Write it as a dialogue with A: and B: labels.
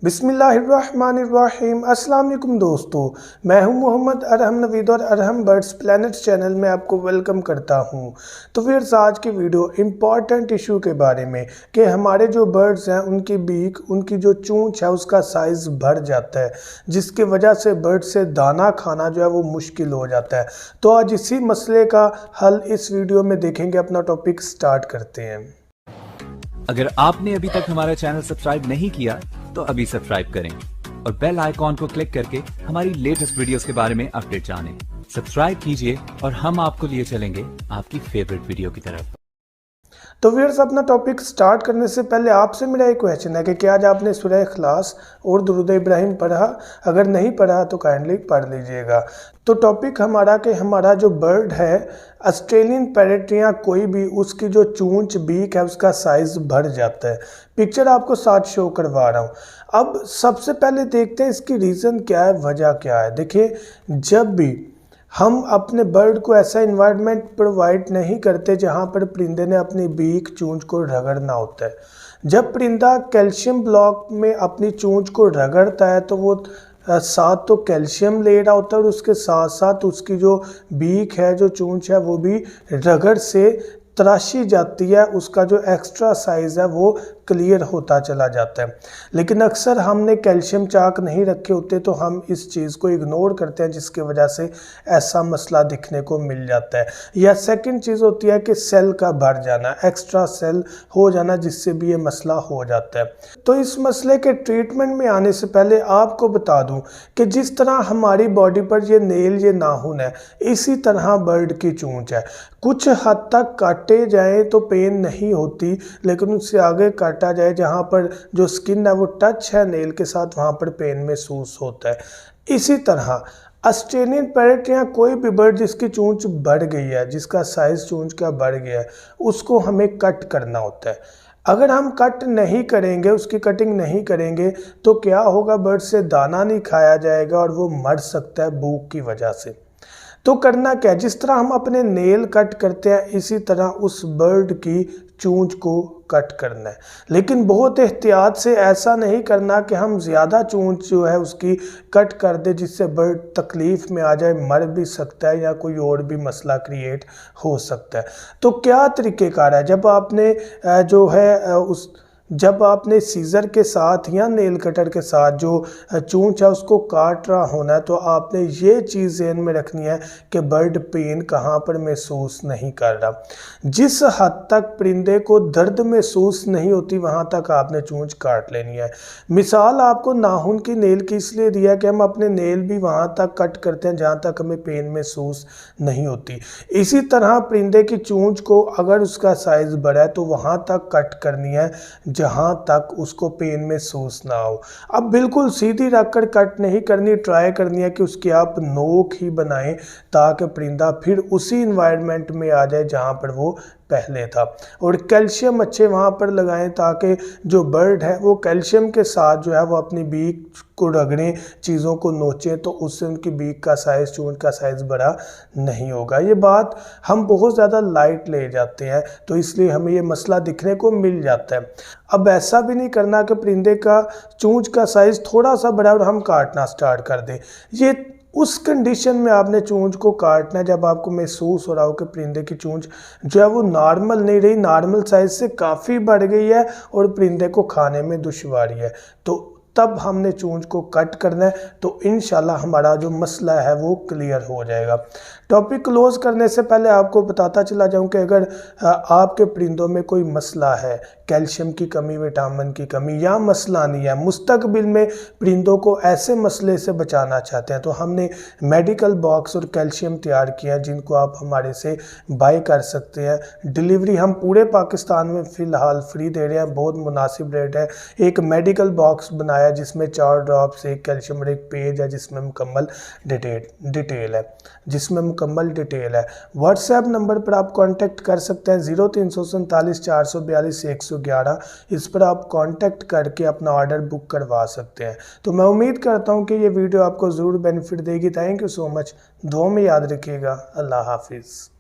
A: बिस्मिल्लाहिर्रहमानिर्रहीम। अस्सलाम वालेकुम दोस्तों, मैं हूं मोहम्मद अरहम नवीद और अरहम बर्ड्स प्लैनेट चैनल में आपको वेलकम करता हूं। तो फिर आज की वीडियो इम्पॉर्टेंट इशू के बारे में कि हमारे जो बर्ड्स हैं उनकी बीक, उनकी जो चूंच है उसका साइज़ बढ़ जाता है, जिसकी वजह से बर्ड से दाना खाना जो है वो मुश्किल हो जाता है। तो आज इसी मसले का हल इस वीडियो में देखेंगे। अपना टॉपिक स्टार्ट करते हैं।
B: अगर आपने अभी तक हमारा चैनल सब्सक्राइब नहीं किया तो अभी सब्सक्राइब करें और बेल आइकॉन को क्लिक करके हमारी लेटेस्ट वीडियोस के बारे में अपडेट जानें। सब्सक्राइब कीजिए और हम आपको लिए चलेंगे आपकी फेवरेट वीडियो की तरफ।
A: तो व्यूअर्स, अपना टॉपिक स्टार्ट करने से पहले आपसे मेरा एक क्वेश्चन है कि क्या आज आपने सूरह इखलास और दुरूद इब्राहिम पढ़ा? अगर नहीं पढ़ा तो काइंडली पढ़ लीजिएगा। तो टॉपिक हमारा कि हमारा जो बर्ड है ऑस्ट्रेलियन पैरेट या कोई भी, उसकी जो चूंच बीक है उसका साइज़ बढ़ जाता है। पिक्चर आपको साथ शो करवा रहा हूँ। अब सबसे पहले देखते हैं इसकी रीज़न क्या है, वजह क्या है। देखिए, जब भी हम अपने बर्ड को ऐसा इन्वायरमेंट प्रोवाइड नहीं करते जहाँ पर परिंदे ने अपनी बीक चूंच को रगड़ना होता है। जब परिंदा कैल्शियम ब्लॉक में अपनी चूंच को रगड़ता है तो वो साथ तो कैल्शियम ले रहा होता है और उसके साथ साथ उसकी जो बीक है, जो चूंच है, वो भी रगड़ से तराशी जाती है। उसका जो एक्स्ट्रा साइज़ है वो क्लियर होता चला जाता है। लेकिन अक्सर हमने कैल्शियम चाक नहीं रखे होते तो हम इस चीज़ को इग्नोर करते हैं, जिसकी वजह से ऐसा मसला दिखने को मिल जाता है। या सेकंड चीज़ होती है कि सेल का भर जाना, एक्स्ट्रा सेल हो जाना, जिससे भी ये मसला हो जाता है। तो इस मसले के ट्रीटमेंट में आने से पहले आपको बता दूं कि जिस तरह हमारी बॉडी पर ये नेल, ये नाखून है, इसी तरह बर्ड की चूंच है। कुछ हद तक काटे जाए तो पेन नहीं होती, लेकिन उससे आगे काटा जाए जहाँ पर जो स्किन है वो टच है नेल के साथ, वहाँ पर पेन महसूस होता है। इसी तरह ऑस्ट्रेलियन पैरेट या कोई भी बर्ड जिसकी चूंच बढ़ गई है, जिसका साइज़ चूंच का बढ़ गया है, उसको हमें कट करना होता है। अगर हम कट नहीं करेंगे, उसकी कटिंग नहीं करेंगे, तो क्या होगा, बर्ड से दाना नहीं खाया जाएगा और वो मर सकता है भूख की वजह से। तो करना क्या है, जिस तरह हम अपने नेल कट करते हैं इसी तरह उस बर्ड की चूंच को कट करना है। लेकिन बहुत एहतियात से, ऐसा नहीं करना कि हम ज़्यादा चूंच जो है उसकी कट कर दे, जिससे बर्ड तकलीफ़ में आ जाए, मर भी सकता है या कोई और भी मसला क्रिएट हो सकता है। तो क्या तरीक़ेकार है, जब आपने जो है जब आपने सीज़र के साथ या नेल कटर के साथ जो चूंच है उसको काट रहा होना है, तो आपने ये चीज़ ज़हन में रखनी है कि बर्ड पेन कहाँ पर महसूस नहीं कर रहा। जिस हद तक परिंदे को दर्द महसूस नहीं होती वहाँ तक आपने चूंच काट लेनी है। मिसाल आपको नाखून की, नेल की इसलिए दिया कि हम अपने नेल भी वहाँ तक कट करते हैं जहाँ तक हमें पेन महसूस नहीं होती। इसी तरह परिंदे की चूंच को अगर उसका साइज़ बड़ा है तो वहाँ तक कट करनी है जहाँ तक उसको पेन महसूस ना हो। अब बिल्कुल सीधी रखकर कट नहीं करनी, ट्राई करनी है कि उसकी आप नोक ही बनाएं ताकि परिंदा फिर उसी इन्वायरमेंट में आ जाए जहाँ पर वो पहले था। और कैल्शियम अच्छे वहाँ पर लगाएं ताकि जो बर्ड है वो कैल्शियम के साथ जो है वो अपनी बीक को रगड़ें, चीज़ों को नोचें, तो उससे उनकी बीक का साइज़, चूंच का साइज़ बड़ा नहीं होगा। ये बात हम बहुत ज़्यादा लाइट ले जाते हैं, तो इसलिए हमें ये मसला दिखने को मिल जाता है। अब ऐसा भी नहीं करना कि परिंदे का चूंच का साइज़ थोड़ा सा बड़ा और हम काटना स्टार्ट कर दें। ये उस कंडीशन में आपने चूंच को काटना है जब आपको महसूस हो रहा हो कि परिंदे की चूंच जो है वो नॉर्मल नहीं रही, नॉर्मल साइज़ से काफ़ी बढ़ गई है और परिंदे को खाने में दुश्वारी है, तो तब हमने चूंच को कट करना है। तो इंशाल्लाह हमारा जो मसला है वो क्लियर हो जाएगा। टॉपिक क्लोज करने से पहले आपको बताता चला जाऊं कि अगर आपके परिंदों में कोई मसला है, कैल्शियम की कमी, विटामिन की कमी या मसला नहीं है, मुस्तकबिल में परिंदों को ऐसे मसले से बचाना चाहते हैं, तो हमने मेडिकल बॉक्स और कैल्शियम तैयार किया है जिनको आप हमारे से बाय कर सकते हैं। डिलीवरी हम पूरे पाकिस्तान में फ़िलहाल फ्री दे रहे हैं, बहुत मुनासिब रेट है। एक मेडिकल बॉक्स बनाया जिसमें 4 ड्रॉप्स, एक कैल्शियम और एक पेज है जिसमें मुकम्मल डिटेल है। व्हाट्सएप नंबर पर आप कांटेक्ट कर सकते हैं 0347 442 111। इस पर आप कांटेक्ट करके अपना ऑर्डर बुक करवा सकते हैं। तो मैं उम्मीद करता हूं कि ये वीडियो आपको ज़रूर बेनिफिट देगी। Thank you so much. दुआ में याद रखिएगा। अल्लाह हाफिज़।